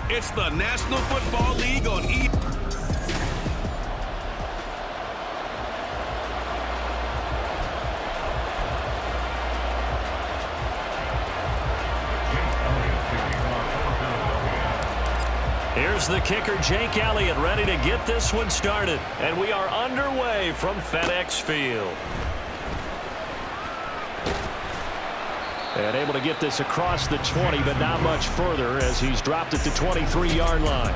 It's the National Football League on E! Here's the kicker, Jake Elliott, ready to get this one started. And we are underway from FedEx Field. And able to get this across the 20, but not much further as he's dropped at the 23-yard line.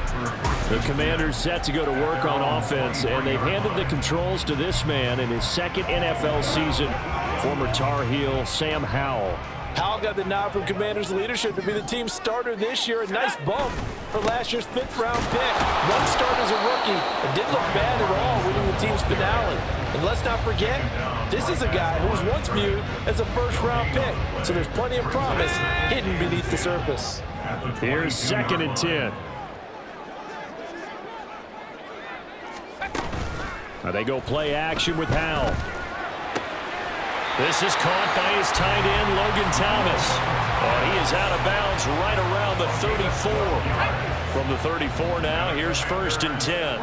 The Commanders set to go to work on offense, and they've handed the controls to this man in his second NFL season, former Tar Heel Sam Howell. Howell got the nod from Commanders leadership to be the team's starter this year. A nice bump for last year's 5th-round pick. One start as a rookie. It didn't look bad at all, winning the team's finale. And let's not forget, this is a guy who was once viewed as a first-round pick. So there's plenty of promise hidden beneath the surface. Here's 2nd and 10. Now they go play action with Howell. This is caught by his tight end, Logan Thomas. And he is out of bounds right around the 34. From the 34 now, here's 1st and 10.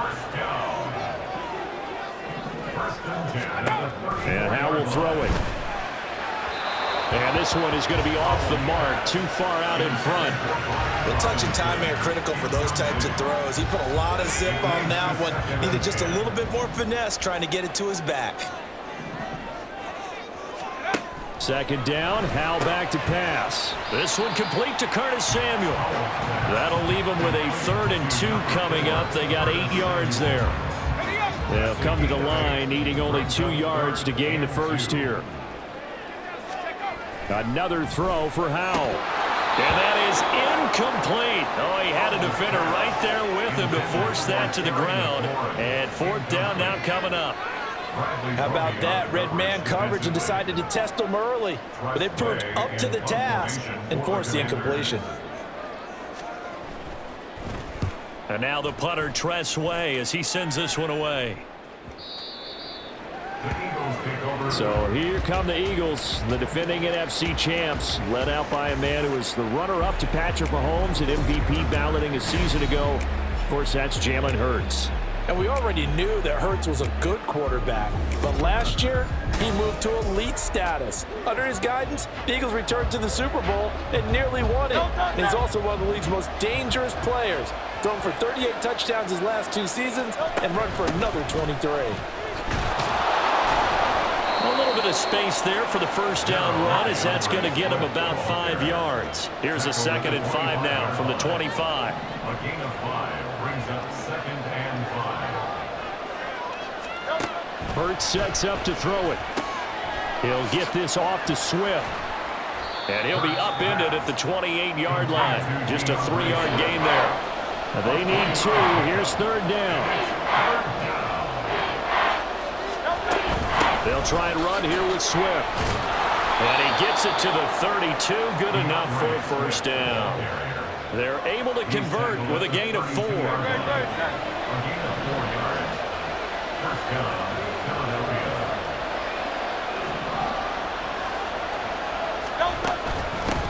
And Howell will throw it. And this one is going to be off the mark, too far out in front. The touch and timing are critical for those types of throws. He put a lot of zip on that one. Needed just a little bit more finesse trying to get it to his back. 2nd down, Howell back to pass. This one complete to Curtis Samuel. That'll leave him with a 3rd and 2 coming up. They got 8 yards there. They'll come to the line, needing only 2 yards to gain the first here. Another throw for Howell. And that is incomplete. Oh, he had a defender right there with him to force that to the ground. And 4th down now coming up. How about that? Red man coverage and decided to test them early. But they proved up to the task and forced the incompletion. And now the punter, Tress Way, as he sends this one away. So here come the Eagles, the defending NFC champs, led out by a man who was the runner-up to Patrick Mahomes at MVP balloting a season ago. Of course, that's Jalen Hurts. And we already knew that Hurts was a good quarterback. But last year, he moved to elite status. Under his guidance, the Eagles returned to the Super Bowl and nearly won it. And he's also one of the league's most dangerous players. Thrown for 38 touchdowns his last 2 seasons and run for another 23. A little bit of space there for the 1st down run, as that's going to get him about 5 yards. Here's a 2nd and 5 now from the 25. A gain of 5 brings up 2nd and 5. Hurts sets up to throw it. He'll get this off to Swift. And he'll be upended at the 28-yard line. Just a 3-yard gain there. They need 2. Here's 3rd down. They'll try and run here with Swift. And he gets it to the 32. Good enough for a 1st down. They're able to convert with a gain of 4.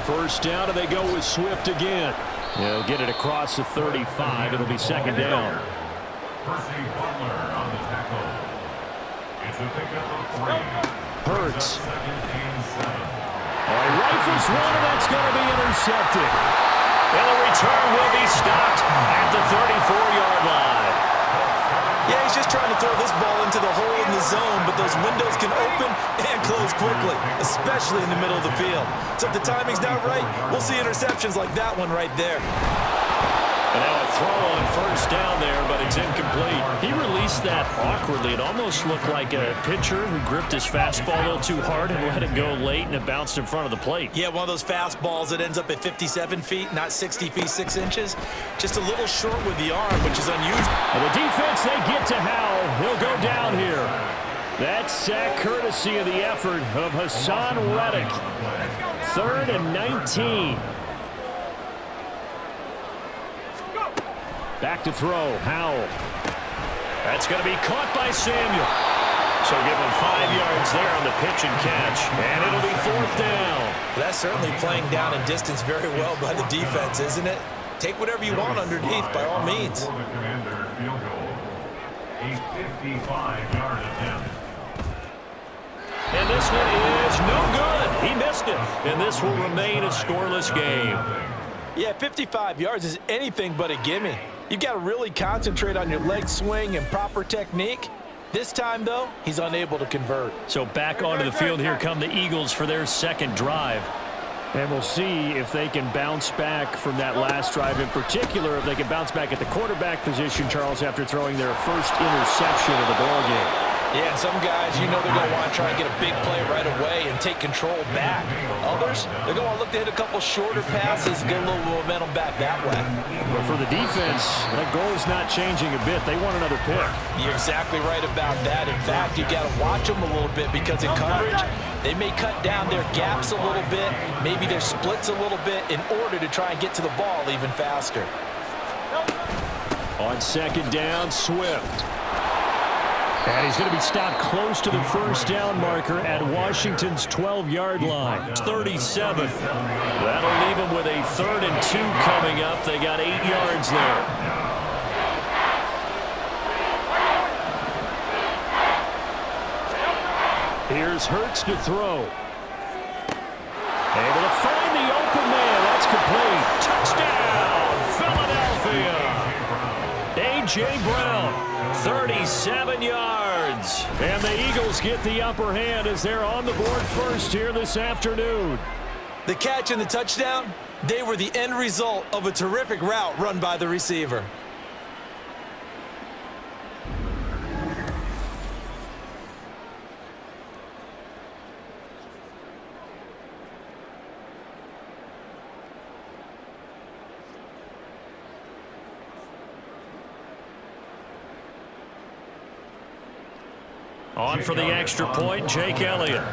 First down, and they go with Swift again. They'll get it across the 35. It'll be 2nd down. Hurts. Rifles one, and that's going to be intercepted. And the return will be stopped at the 34-yard line. Yeah, he's just trying to throw this ball into the hole in the zone, but those windows can open and close quickly, especially in the middle of the field. So if the timing's not right, we'll see interceptions like that one right there. And now a throw on 1st down there, but it's incomplete. He released that awkwardly. It almost looked like a pitcher who gripped his fastball a little too hard and let it go late, and it bounced in front of the plate. Yeah, one of those fastballs that ends up at 57 feet, not 60 feet 6 inches. Just a little short with the arm, which is unusual. And the defense, they get to Howell. He'll go down here. That sack courtesy of the effort of Hassan Reddick. 3rd and 19. Back to throw, Howell. That's going to be caught by Samuel. So give him 5 yards there on the pitch and catch, and it'll be 4th down. That's certainly playing down in distance very well by the defense, isn't it? take whatever you want underneath by all means. For the Commanders field goal. A 55-yard attempt. And this one is no good. He missed it. And this will remain a scoreless game. Yeah, 55 yards is anything but a gimme. You've got to really concentrate on your leg swing and proper technique. This time, though, he's unable to convert. So back onto the field here come the Eagles for their second drive. And we'll see if they can bounce back from that last drive. In particular, if they can bounce back at the quarterback position, Charles, after throwing their first interception of the ballgame. Yeah, some guys, you know they're going to want to try and get a big play right away and take control back. Others, they're going to look to hit a couple shorter passes and get a little momentum back that way. But for the defense, that goal's not changing a bit. They want another pick. You're exactly right about that. In fact, you got to watch them a little bit because in coverage, they may cut down their gaps a little bit, maybe their splits a little bit in order to try and get to the ball even faster. On second down, Swift. And he's going to be stopped close to the first down marker at Washington's 12-yard line. It's 37. That'll leave them with a 3rd and 2 coming up. They got 8 yards there. Here's Hurts to throw. Able to find the open man. That's complete. Touchdown, Philadelphia. A.J. Brown. 37 yards. And the Eagles get the upper hand as they're on the board first here this afternoon. The catch and the touchdown, they were the end result of a terrific route run by the receiver. On for the extra point, Jake Elliott.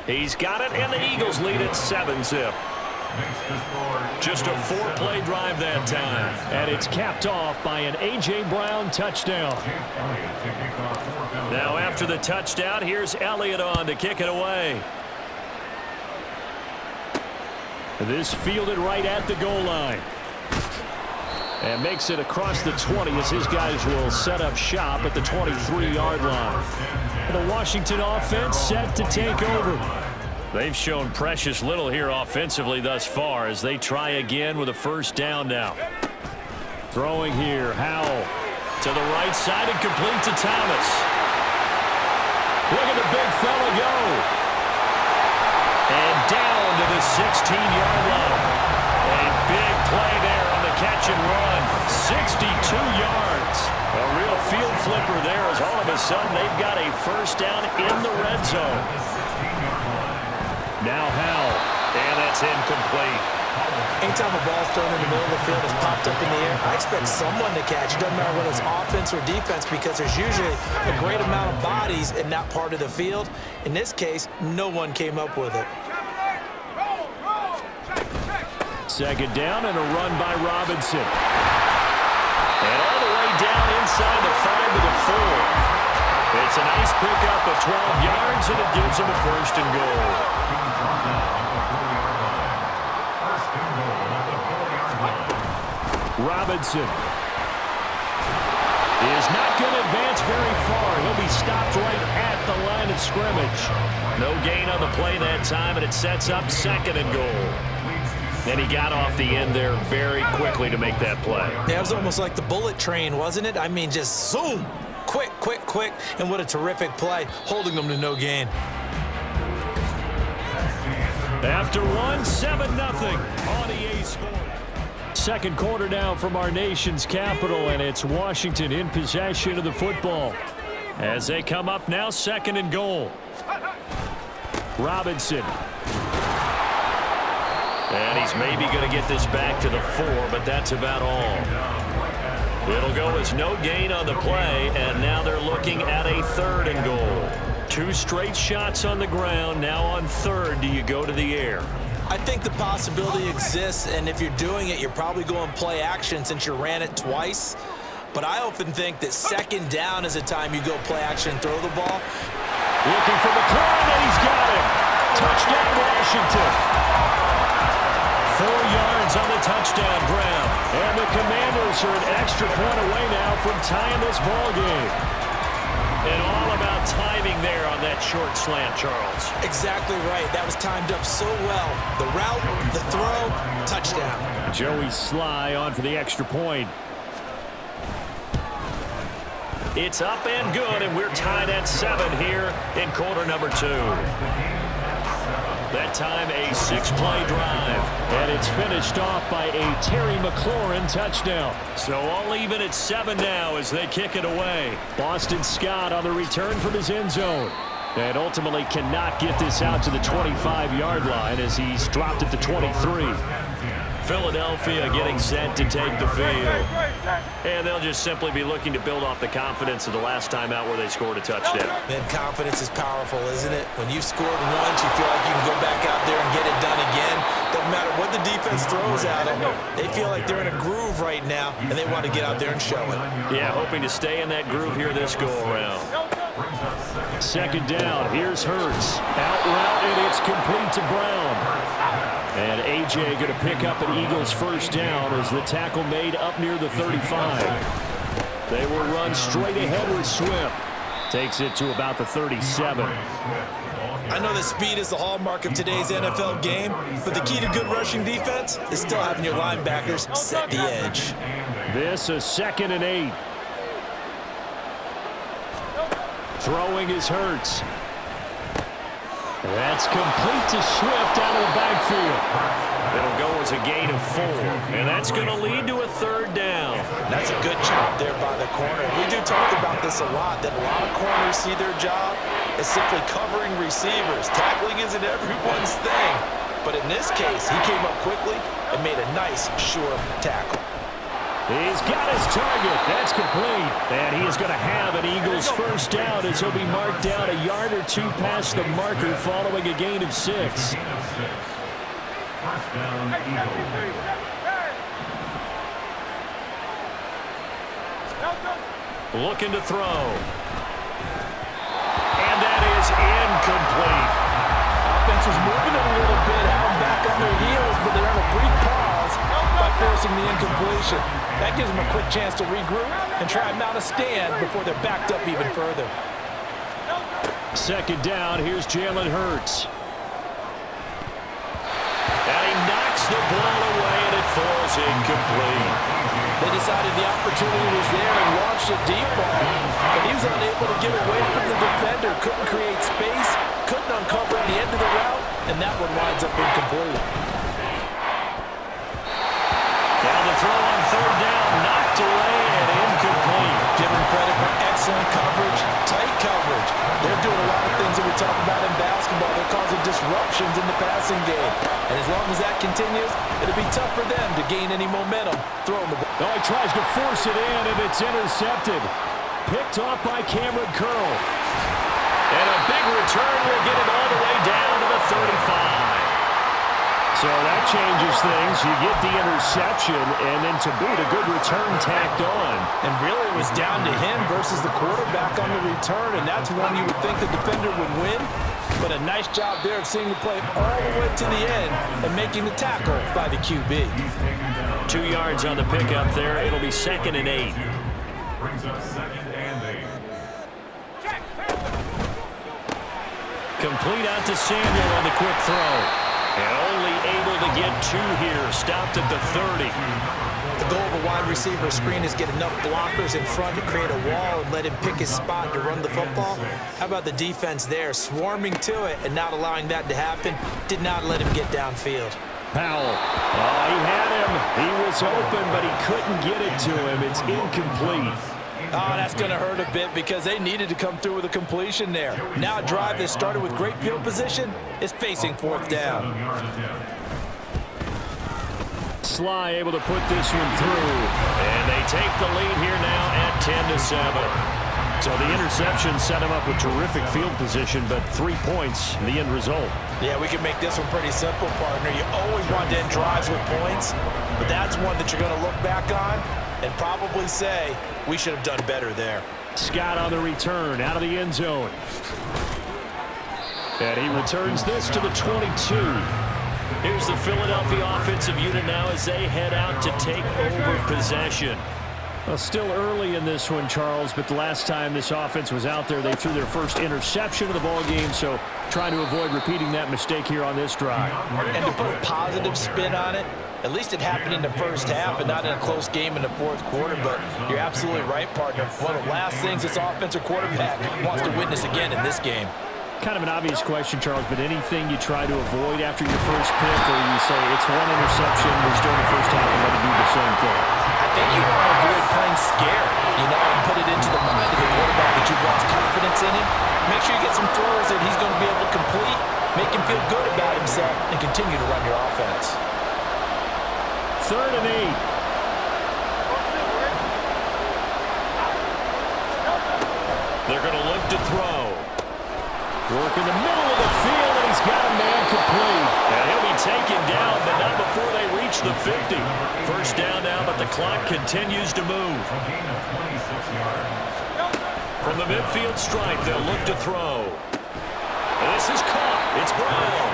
He's got it, and the Eagles lead at 7-zip. Just a 4-play drive that time. And it's capped off by an A.J. Brown touchdown. Now after the touchdown, here's Elliott on to kick it away. This fielded right at the goal line. And makes it across the 20 as his guys will set up shop at the 23-yard line. And the Washington offense set to take over. They've shown precious little here offensively thus far as they try again with a first down now. Throwing here, Howell to the right side and complete to Thomas. Look at the big fella go. And down to the 16-yard line. A big play there on the catch and run. 62 yards. A real field flipper there as all of a sudden they've got a first down in the red zone. Now Howell. And that's incomplete. Anytime a ball's thrown in the middle of the field is popped up in the air, I expect someone to catch. It doesn't matter whether it's offense or defense because there's usually a great amount of bodies in that part of the field. In this case, no one came up with it. Second down and a run by Robinson. And all the way down inside the 5 to the 4. It's a nice pickup of 12 yards, and it gives him a first and goal. Robinson is not going to advance very far. He'll be stopped right at the line of scrimmage. No gain on the play that time, and it sets up 2nd and goal. And he got off the end there very quickly to make that play. Yeah, it was almost like the bullet train, wasn't it? I mean, just zoom. Quick, quick, quick. And what a terrific play, holding them to no gain. After one, 7-0 on EA Sports. Second quarter now from our nation's capital, and it's Washington in possession of the football. As they come up now, 2nd and goal. Robinson. And he's maybe going to get this back to the 4, but that's about all. It'll go as no gain on the play, and now they're looking at a 3rd and goal. 2 straight shots on the ground. Now on 3rd, do you go to the air? I think the possibility exists, and if you're doing it, you're probably going play action since you ran it twice. But I often think that 2nd down is a time you go play action and throw the ball. Looking for McLaurin, and he's got him. Touchdown, Washington. yards on the touchdown grab. And the Commanders are an extra point away now from tying this ball game. And all about timing there on that short slant, Charles. Exactly right. That was timed up so well. The route, the throw, touchdown. Joey Sly on for the extra point. It's up and good, and we're tied at 7 here in quarter number 2. That time a 6-play drive. And it's finished off by a Terry McLaurin touchdown. So all even at 7 now as they kick it away. Boston Scott on the return from his end zone. And ultimately cannot get this out to the 25-yard line as he's dropped it to 23. Philadelphia getting set to take the field. And they'll just simply be looking to build off the confidence of the last time out where they scored a touchdown. Man, confidence is powerful, isn't it? When you've scored once, you feel like you can go back out there and get it done again. Doesn't matter what the defense throws at them. They feel like they're in a groove right now, and they want to get out there and show it. Yeah, hoping to stay in that groove here this go-around. Second down, here's Hurts. Out route, and it's complete to Brown. And A.J. going to pick up an Eagles first down as the tackle made up near the 35. They will run straight ahead with Swift. Takes it to about the 37. I know that speed is the hallmark of today's NFL game, but the key to good rushing defense is still having your linebackers set the edge. This a 2nd and 8. Throwing is Hurts. That's complete to Swift out of the backfield. It'll go as a gain of 4, and that's going to lead to a 3rd down. That's a good job there by the corner. We do talk about this a lot, that a lot of corners see their job as simply covering receivers. Tackling isn't everyone's thing, but in this case, he came up quickly and made a nice, sure tackle. He's got his target. That's complete. And he is going to have an Eagles first down as he'll be marked down a yard or 2 past the marker following a gain of 6. First down, Eagles. Looking to throw. And that is incomplete. Offense was moving it a little bit, having back on their heels, but they're on a brief pause by forcing the incompletion. That gives them a quick chance to regroup and try and mount a stand before they're backed up even further. Second down, here's Jalen Hurts. And he knocks the ball away, and it falls incomplete. They decided the opportunity was there and launched a deep ball, but he was unable to get away from the defender, couldn't create space, couldn't uncover the end of the route, and that one winds up incomplete. Down the throw on 3rd down, knocked away and incomplete. Give them credit for excellent coverage, tight coverage. They're doing a lot of things that we talk about in basketball. They're causing disruptions in the passing game. And as long as that continues, it'll be tough for them to gain any momentum throwing the ball. Oh, he tries to force it in, and it's intercepted. Picked off by Cameron Curl. And a big return will get him all the way down to the 35. So that changes things. You get the interception, and then to boot, a good return tacked on. And really it was down to him versus the quarterback on the return, and that's one you would think the defender would win. But a nice job there of seeing the play all the way to the end and making the tackle by the QB. 2 yards on the pickup there. It'll be 2nd and 8. Brings up 2nd and 8. Complete out to Samuel on the quick throw. And only able to get 2 here. Stopped at the 30. The goal of a wide receiver screen is get enough blockers in front to create a wall and let him pick his spot to run the football. How about the defense there, swarming to it and not allowing that to happen? Did not let him get downfield. Powell. Oh, he had him. He was open, but he couldn't get it to him. It's incomplete. Oh, that's going to hurt a bit because they needed to come through with a completion there. Now a drive that started with great field position is facing 4th down. Sly able to put this one through. And they take the lead here now at 10-7. So the interception set him up with terrific field position, but 3 points, the end result. Yeah, we can make this one pretty simple, partner. You always want to end drives with points, but that's one that you're going to look back on and probably say, we should have done better there. Scott on the return, out of the end zone. And he returns this to the 22. Here's the Philadelphia offensive unit now as they head out to take over possession. Well, still early in this one, Charles, but the last time this offense was out there, they threw their first interception of the ball game, so trying to avoid repeating that mistake here on this drive. And to put a positive spin on it, at least it happened in the first half and not in a close game in the fourth quarter, but you're absolutely right, partner. One of the last things this offensive quarterback wants to witness again in this game. Kind of an obvious question, Charles, but anything you try to avoid after your first pick, or you say it's one interception, we're still in the first half and let it do the same thing? I think you want to avoid playing scared, and put it into the mind of the quarterback that you've lost confidence in him. Make sure you get some throws that he's going to be able to complete, make him feel good about himself, and continue to run your offense. 3rd and 8. They're going to look to throw. Work in the middle of the field, and he's got a man complete. And he'll be taken down, but not before they reach the 50. First down now, but the clock continues to move. From the midfield stripe, they'll look to throw. This is caught. It's Brown.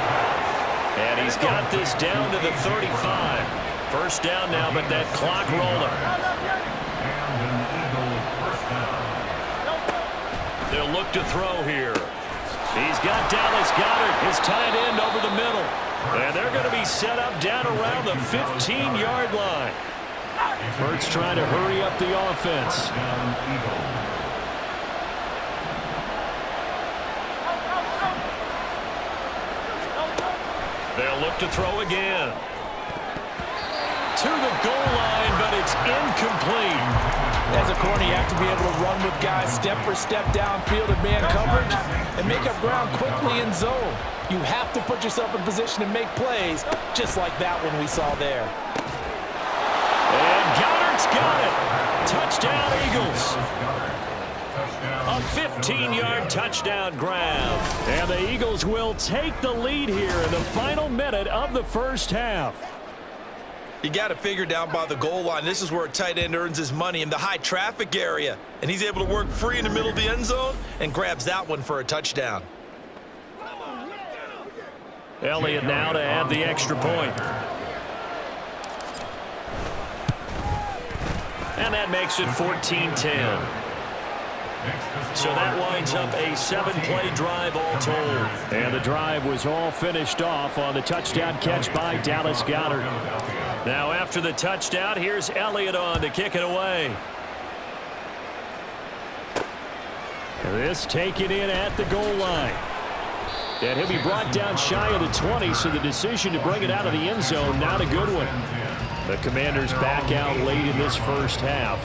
And he's got this down to the 35. First down now, but that clock rolling. They'll look to throw here. He's got Dallas Goedert, his tight end, over the middle. And they're going to be set up down around the 15-yard line. Hurts trying to hurry up the offense. They'll look to throw again. To the goal line, but it's incomplete. As a corner, you have to be able to run with guys step for step downfield in man coverage and make up ground quickly in zone. You have to put yourself in position to make plays, just like that one we saw there. And Goddard's got it. Touchdown, Eagles. A 15-yard touchdown grab. And the Eagles will take the lead here in the final minute of the first half. You got to figure down by the goal line. This is where a tight end earns his money, in the high traffic area. And he's able to work free in the middle of the end zone and grabs that one for a touchdown. Elliott now to add the extra point. And that makes it 14-10. So that winds up a 7-play drive all told. And the drive was all finished off on the touchdown catch by Dallas Goedert. Now after the touchdown, here's Elliott on to kick it away. This taken in at the goal line. And he'll be brought down shy of the 20, so the decision to bring it out of the end zone, not a good one. The Commanders back out late in this first half.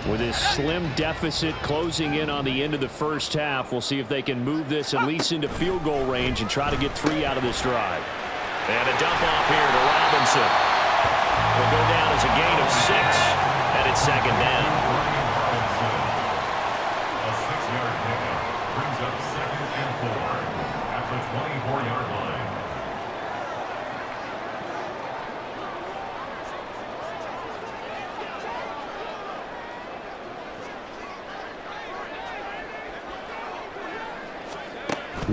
With his slim deficit closing in on the end of the first half, we'll see if they can move this at least into field goal range and try to get 3 out of this drive. And a dump off here to Robinson. Will go down as a gain of 6, and it's 2nd down. A 6-yard pickup brings up 2nd and 4 at the 24-yard line.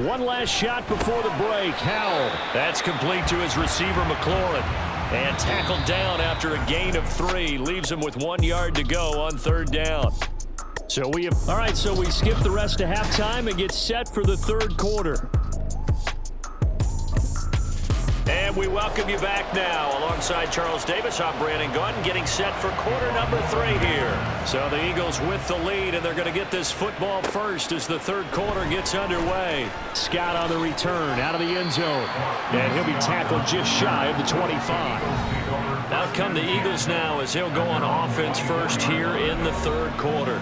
One last shot before the break. Howell. That's complete to his receiver, McLaurin. And tackled down after a gain of 3. Leaves him with 1 yard to go on 3rd down. So we skip the rest of halftime and get set for the 3rd quarter. And we welcome you back now. Alongside Charles Davis, I'm Brandon Gaudin, getting set for quarter number 3 here. So the Eagles with the lead, and they're going to get this football first as the 3rd quarter gets underway. Scott on the return, out of the end zone. And he'll be tackled just shy of the 25. Out come the Eagles now as he'll go on offense first here in the 3rd quarter.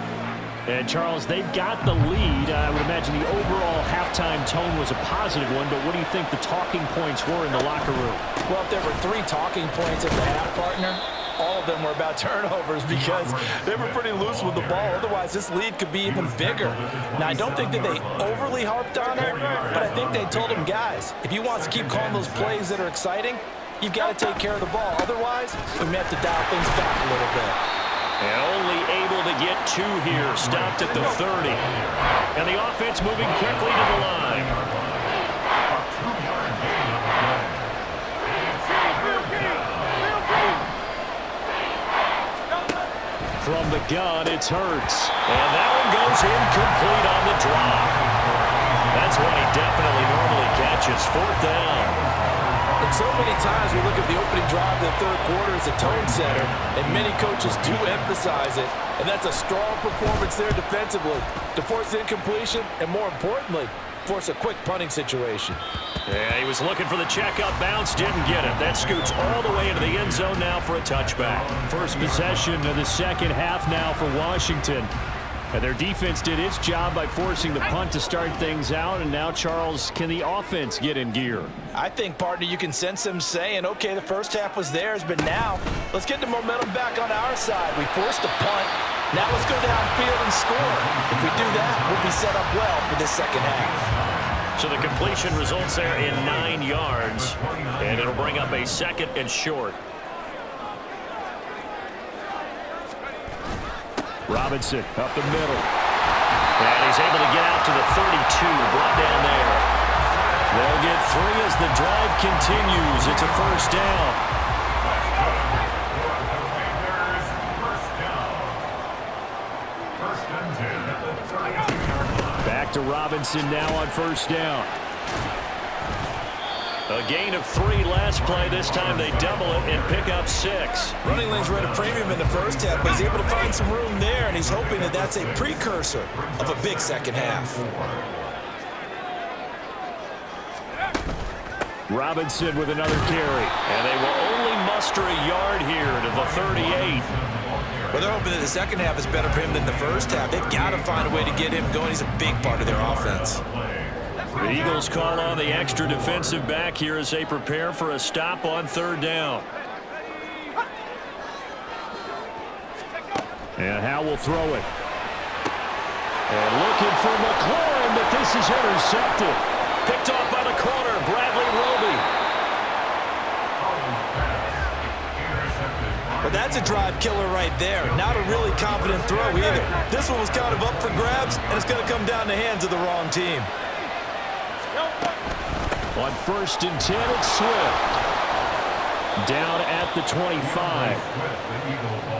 And, Charles, they've got the lead. I would imagine the overall halftime tone was a positive one, but what do you think the talking points were in the locker room? Well, if there were 3 talking points at the half, partner, all of them were about turnovers because they were pretty loose with the ball. Otherwise, this lead could be even bigger. Now, I don't think that they overly harped on it, but I think they told them, guys, if you want to keep calling those plays that are exciting, you've got to take care of the ball. Otherwise, we may have to dial things back a little bit. And only able to get 2 here, stopped at the 30. And the offense moving quickly to the line. From the gun, it's Hurts. And that one goes incomplete on the drop. That's one he definitely normally catches. 4th down. And so many times we look at the opening drive of the third quarter as a tone setter, and many coaches do emphasize it. And that's a strong performance there defensively to force incompletion and, more importantly, force a quick punting situation. Yeah, he was looking for the checkup bounce, didn't get it. That scoots all the way into the end zone now for a touchback. First possession of the second half now for Washington. And their defense did its job by forcing the punt to start things out. And now, Charles, can the offense get in gear? I think, partner, you can sense them saying, okay, the first half was theirs, but now let's get the momentum back on our side. We forced a punt. Now let's go downfield and score. If we do that, we'll be set up well for this second half. So the completion results there in 9 yards, and it'll bring up a 2nd and short. Robinson up the middle. And he's able to get out to the 32, brought down there. They'll get 3 as the drive continues. It's a first down. Back to Robinson now on first down. A gain of 3 last play. This time they double it and pick up 6. Running lanes were at a premium in the first half, but he's able to find some room there, and he's hoping that that's a precursor of a big second half. Robinson with another carry. And they will only muster a yard here to the 38. Well, they're hoping that the second half is better for him than the first half. They've got to find a way to get him going. He's a big part of their offense. The Eagles call on the extra defensive back here as they prepare for a stop on 3rd down. And Howe will throw it. And looking for McLaurin, but this is intercepted. Picked off by the corner, Bradley Roby. Well, that's a drive killer right there. Not a really confident throw either. This one was kind of up for grabs, and it's going to come down the hands of the wrong team. On 1st and 10, it's Swift. Down at the 25.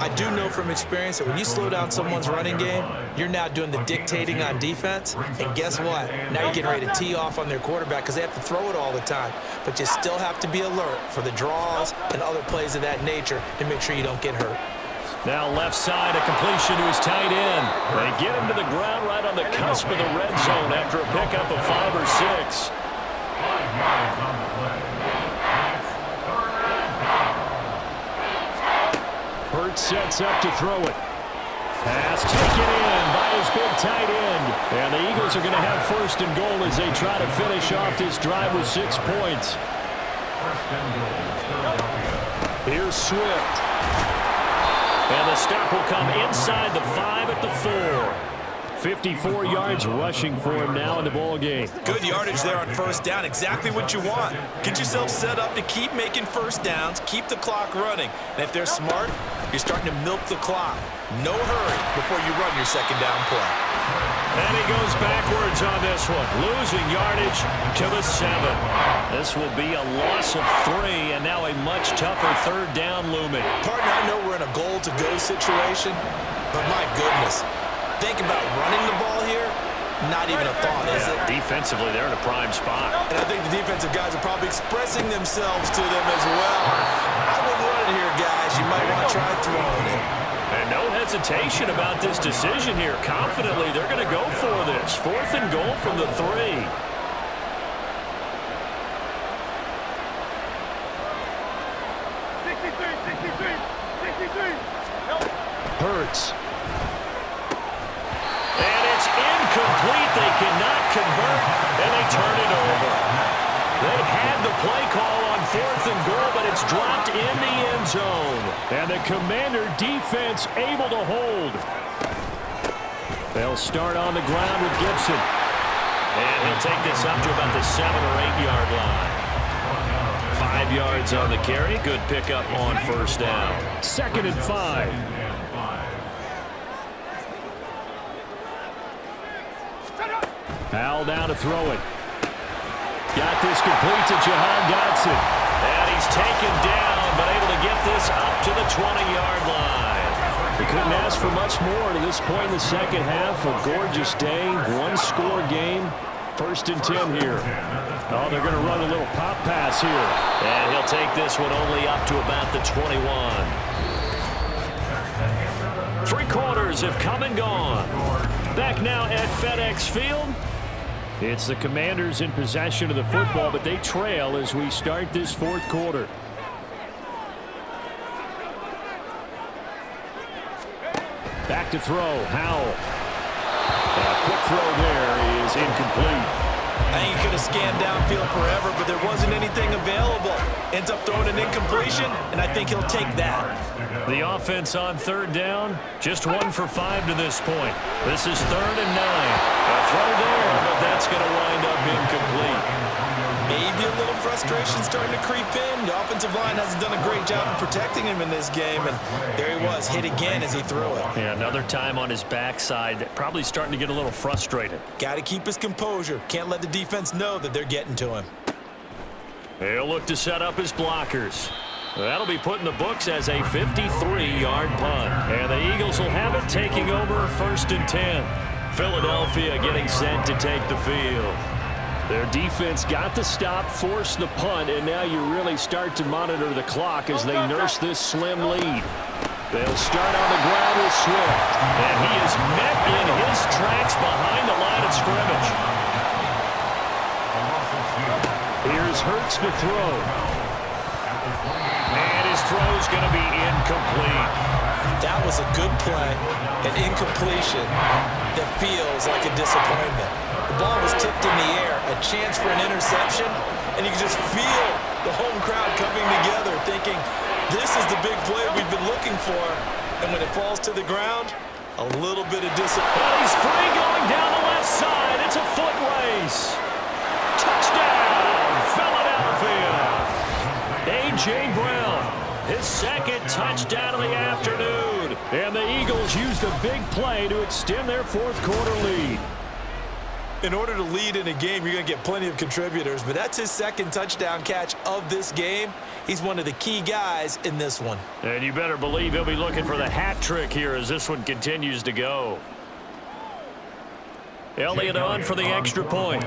I do know from experience that when you slow down someone's running game, you're now doing the dictating on defense. And guess what? Now you're getting ready to tee off on their quarterback because they have to throw it all the time. But you still have to be alert for the draws and other plays of that nature to make sure you don't get hurt. Now left side, a completion to his tight end. They get him to the ground right on the cusp of the red zone after a pickup of 5 or 6. 5 yards on the play. Hurts sets up to throw it. Pass taken in by his big tight end. And the Eagles are going to have 1st and goal as they try to finish off this drive with 6 points. Here's Swift. And the stop will come inside the 5 at the 4. 54 yards rushing for him now in the ball game. Good yardage there on 1st down. Exactly what you want. Get yourself set up to keep making 1st downs, keep the clock running. And if they're smart, you're starting to milk the clock. No hurry before you run your 2nd down play. And he goes backwards on this one, losing yardage to the 7. This will be a loss of 3, and now a much tougher 3rd down looming. Partner, I know we're in a goal-to-go situation, but my goodness, think about running the ball here. Not even a thought, is it? Defensively, they're in a prime spot. And I think the defensive guys are probably expressing themselves to them as well. I wouldn't run it here, guys. You might want to try throwing it. And no hesitation about this decision here. Confidently, they're going to go for this. 4th and goal from the 3. Hurts. And it's incomplete. They cannot convert, and they turn it over. They had the play call on 4th and goal, but it's dropped in the end zone. And the Commander defense able to hold. They'll start on the ground with Gibson. And he'll take this up to about the 7 or 8 yard line. 5 yards on the carry. Good pickup on 1st down. 2nd and 5. Howell down to throw it. Got this complete to Jahan Dotson. And he's taken down, but able to get this up to the 20-yard line. They couldn't ask for much more to this point in the second half. A gorgeous day, one-score game. 1st and 10 here. Oh, they're going to run a little pop pass here. And he'll take this one only up to about the 21. 3 quarters have come and gone. Back now at FedEx Field. It's the Commanders in possession of the football, but they trail as we start this 4th quarter. Back to throw, Howell. A quick throw there is incomplete. I think he could have scanned downfield forever, but there wasn't anything available. Ends up throwing an incompletion, and I think he'll take that. The offense on 3rd down, just 1 for 5 to this point. This is 3rd and 9. A throw there, but that's going to wind up incomplete. Maybe a little frustration starting to creep in. The offensive line hasn't done a great job of protecting him in this game, and there he was, hit again as he threw it. Yeah, another time on his backside, probably starting to get a little frustrated. Got to keep his composure. Can't let the defense know that they're getting to him. He'll look to set up his blockers. That'll be put in the books as a 53-yard punt. And the Eagles will have it, taking over 1st and 10. Philadelphia getting set to take the field. Their defense got the stop, forced the punt, and now you really start to monitor the clock as they nurse this slim lead. They'll start on the ground with Swift, and he is met in his tracks behind the line of scrimmage. Here's Hurts to throw. And his throw's going to be incomplete. That was a good play, an incompletion that feels like a disappointment. The ball was tipped in the air, a chance for an interception, and you can just feel the home crowd coming together thinking, this is the big play we've been looking for. And when it falls to the ground, a little bit of disappointment. Well, he's free going down the left side. It's a foot race. Touchdown, Philadelphia. A.J. Brown, his 2nd touchdown of the afternoon. And the Eagles used a big play to extend their 4th quarter lead. In order to lead in a game, you're going to get plenty of contributors, but that's his 2nd touchdown catch of this game. He's one of the key guys in this one. And you better believe he'll be looking for the hat trick here as this one continues to go. Elliott on for the extra point.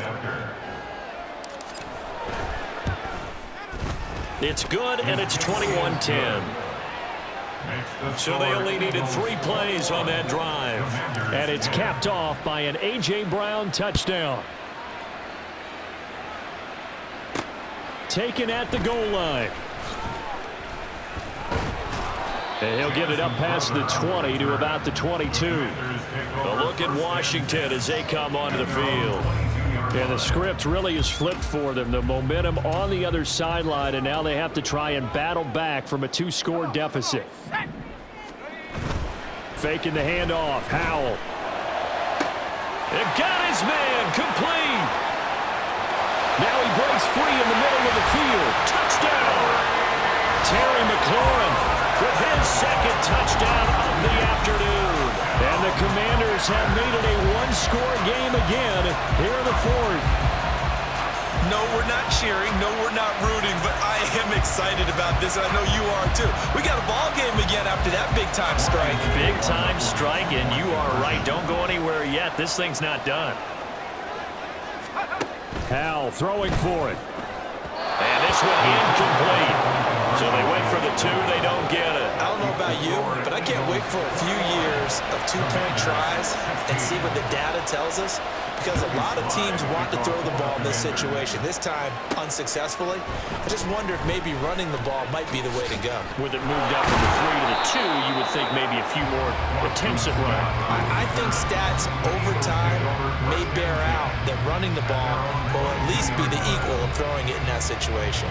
It's good, and it's 21-10. So they only needed 3 plays on that drive. And it's capped off by an A.J. Brown touchdown. Taken at the goal line. And he'll get it up past the 20 to about the 22. A look at Washington as they come onto the field. And the script really is flipped for them. The momentum on the other sideline, and now they have to try and battle back from a 2-score deficit. Faking the handoff, Howell. It got his man, complete. Now he breaks free in the middle of the field. Touchdown! Terry McLaurin with his 2nd touchdown of the afternoon. And the Commanders have made it a 1-score game again here in the 4th. No, we're not cheering. No, we're not rooting, but I am excited about this. I know you are too. We got a ball game again after that big-time strike. Big-time strike, and you are right. Don't go anywhere yet. This thing's not done. Howell throwing for it. And this one incomplete. So they went for the 2. They don't get it. I don't know about you, but I can't wait for a few years of 2-point tries and see what the data tells us, because a lot of teams want to throw the ball in this situation. This time, unsuccessfully. I just wonder if maybe running the ball might be the way to go. With it moved up from the 3 to the 2, you would think maybe a few more attempts at running. I think stats over time may bear out that running the ball will at least be the equal of throwing it in that situation.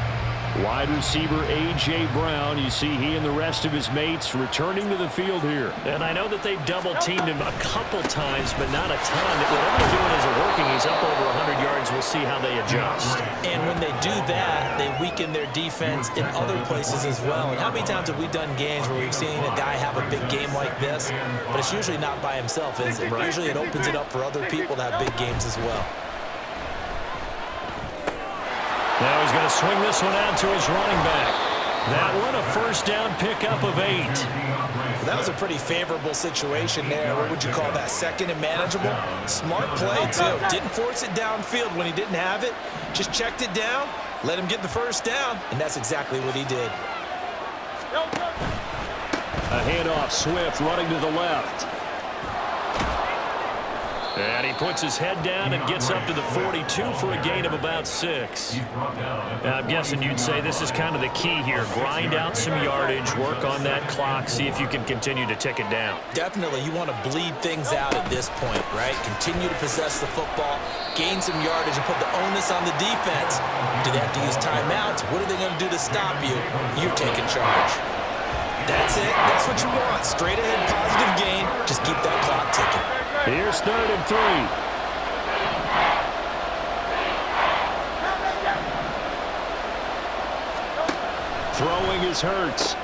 Wide receiver A.J. Brown, you see he and the rest of his mates returning to the field here. And I know that they've double-teamed him a couple times, but not a ton. Whatever they're doing isn't working. He's up over 100 yards. We'll see how they adjust. And when they do that, they weaken their defense in other places as well. And how many times have we done games where we've seen a guy have a big game like this, but it's usually not by himself, is it? Right. Usually it opens it up for other people to have big games as well. Now he's going to swing this one out to his running back. That one a first down pickup of 8. That was a pretty favorable situation there. What would you call that? Second and manageable? Smart play, too. Didn't force it downfield when he didn't have it. Just checked it down, let him get the first down, and that's exactly what he did. A handoff, Swift running to the left. And he puts his head down and gets up to the 42 for a gain of about 6. Now, I'm guessing you'd say this is kind of the key here. Grind out some yardage, work on that clock, see if you can continue to tick it down. Definitely, you want to bleed things out at this point, right? Continue to possess the football, gain some yardage, and put the onus on the defense. Do they have to use timeouts? What are they going to do to stop you? You're taking charge. That's it. That's what you want. Straight ahead, positive gain. Just keep that clock ticking. Here's 3rd and 3. Throwing is Hurts.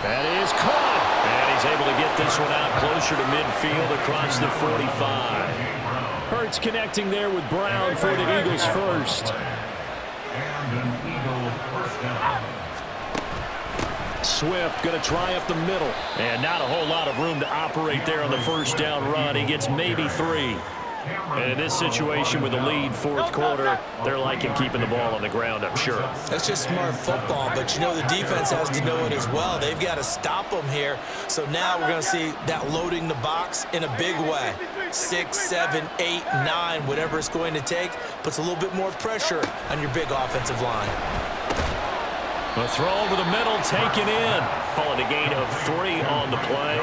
That is caught. And he's able to get this one out closer to midfield across the 45. Hurts connecting there with Brown for the Eagles first. And an Eagle first down. Swift going to try up the middle. And not a whole lot of room to operate there on the first down run. He gets maybe 3. And in this situation with the lead, 4th quarter, they're liking keeping the ball on the ground, I'm sure. That's just smart football, but you know the defense has to know it as well. They've got to stop them here. So now we're going to see that loading the box in a big way. 6, 7, 8, 9, whatever it's going to take, puts a little bit more pressure on your big offensive line. A throw over the middle, taken in. Calling a gain of 3 on the play,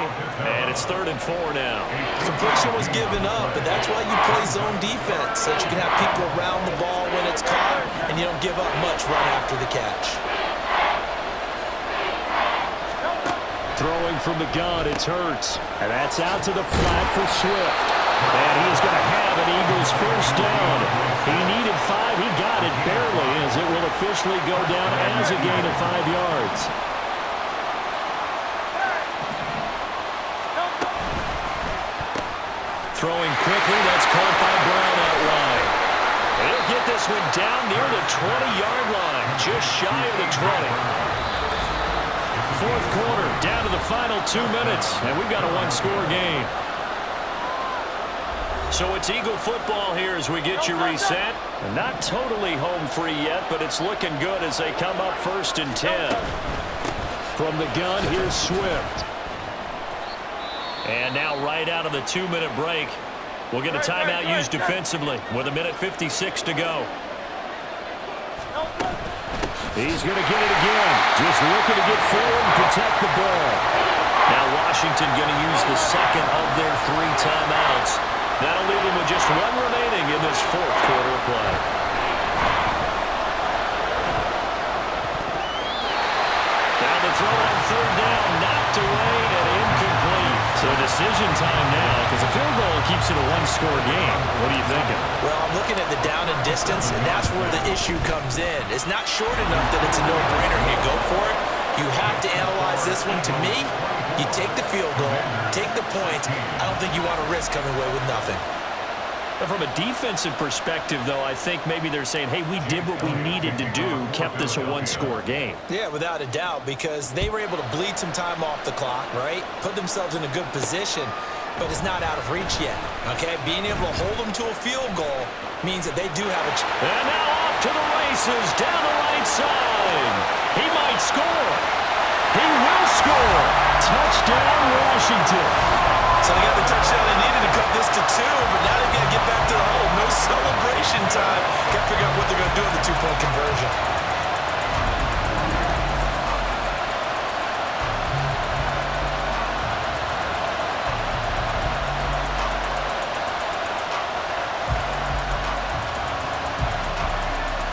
and it's 3rd and 4 now. Completion was given up, but that's why you play zone defense, so that you can have people around the ball when it's caught, and you don't give up much right after the catch. Throwing from the gun, it's Hurts. And that's out to the flat for Swift. And he's going to have an Eagles first down. He needed 5. He got it barely, as it will officially go down as a gain of 5 yards. Throwing quickly, that's caught by Brown out wide. He'll get this one down near the 20-yard line, just shy of the 20. 4th quarter, down to the final 2 minutes, and we've got a 1-score game. So it's Eagle football here as we get you reset. Not totally home free yet, but it's looking good as they come up 1st and 10. From the gun, here's Swift. And now right out of the 2-minute break, we'll get a timeout used defensively with 1:56 to go. He's going to get it again. Just looking to get forward and protect the ball. Now Washington going to use the second of their 3 timeouts. That'll leave them with just 1 remaining in this 4th quarter of play. Now the throw on 3rd down, knocked away and incomplete. So decision time now, because a field goal keeps it a 1-score game. What are you thinking? Well, I'm looking at the down and distance, and that's where the issue comes in. It's not short enough that it's a no-brainer and you go for it. You have to analyze this one. To me, you take the field goal, take the points. I don't think you want to risk coming away with nothing. From a defensive perspective, though, I think maybe they're saying, hey, we did what we needed to do, kept this a 1-score game. Yeah, without a doubt, because they were able to bleed some time off the clock, right? Put themselves in a good position, but it's not out of reach yet, okay? Being able to hold them to a field goal means that they do have a chance. And now off to the races, down the right side. He might score. He will score. Touchdown, Washington. So they got the touchdown they needed to cut this to 2, but now they've got to get back to the hole. No celebration time. Got to figure out what they're going to do with the 2-point conversion.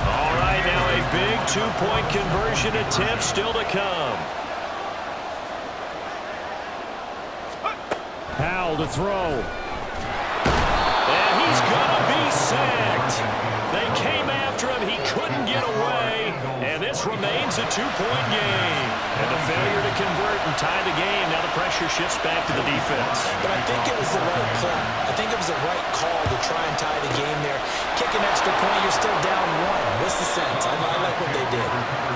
All right, now a big 2-point conversion attempt still to come. Powell to throw. And he's going to be sacked. They came after him. He couldn't get away. And this remains a 2-point game. And the failure to convert and tie the game. Now the pressure shifts back to the defense. But I think it was the right play. I think it was the right call to try and tie the game there. Kick an extra point, you're still down one. What's the sense? I like what they did.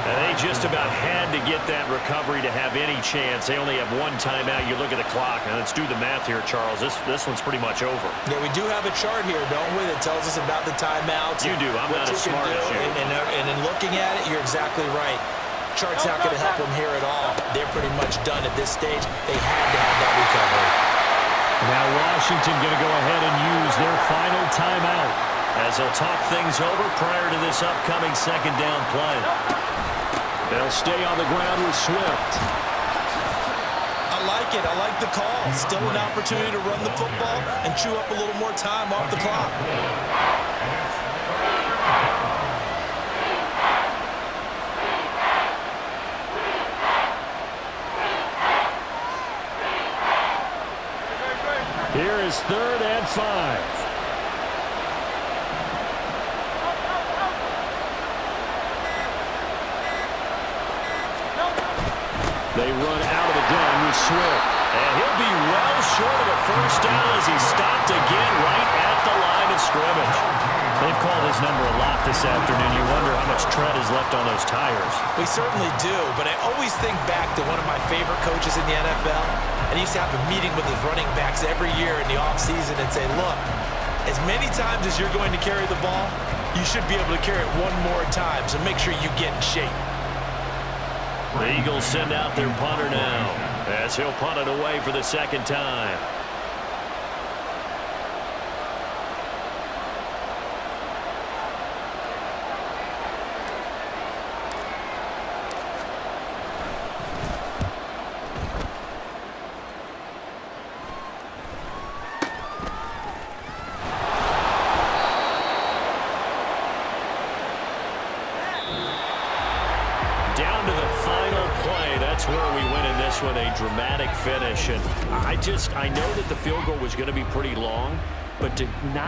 And they just about had to get that recovery to have any chance. They only have one timeout. You look at the clock, and let's do the math here, Charles. This one's pretty much over. Yeah, we do have a chart here, don't we, that tells us about the timeouts. You do. I'm not as smart as you. And in looking at it, you're exactly right. Chart's not going to help them here at all. They're pretty much done at this stage. They had to have that recovery. Now Washington going to go ahead and use their final timeout as they'll talk things over prior to this upcoming second down play. They'll stay on the ground with Swift. I like it. I like the call. Still an opportunity to run the football and chew up a little more time off the clock. Here is 3rd and 5. They run out of the gun with Swift. And he'll be well short of a first down as he stopped again right at the line of scrimmage. They've called his number a lot this afternoon. You wonder how much tread is left on those tires. We certainly do, but I always think back to one of my favorite coaches in the NFL, and he used to have a meeting with his running backs every year in the offseason and say, look, as many times as you're going to carry the ball, you should be able to carry it one more time, so make sure you get in shape. The Eagles send out their punter now as he'll punt it away for the second time. Down to the final play. That's where we win in this one, a dramatic finish. And I know that the field goal was going to be pretty long, but to not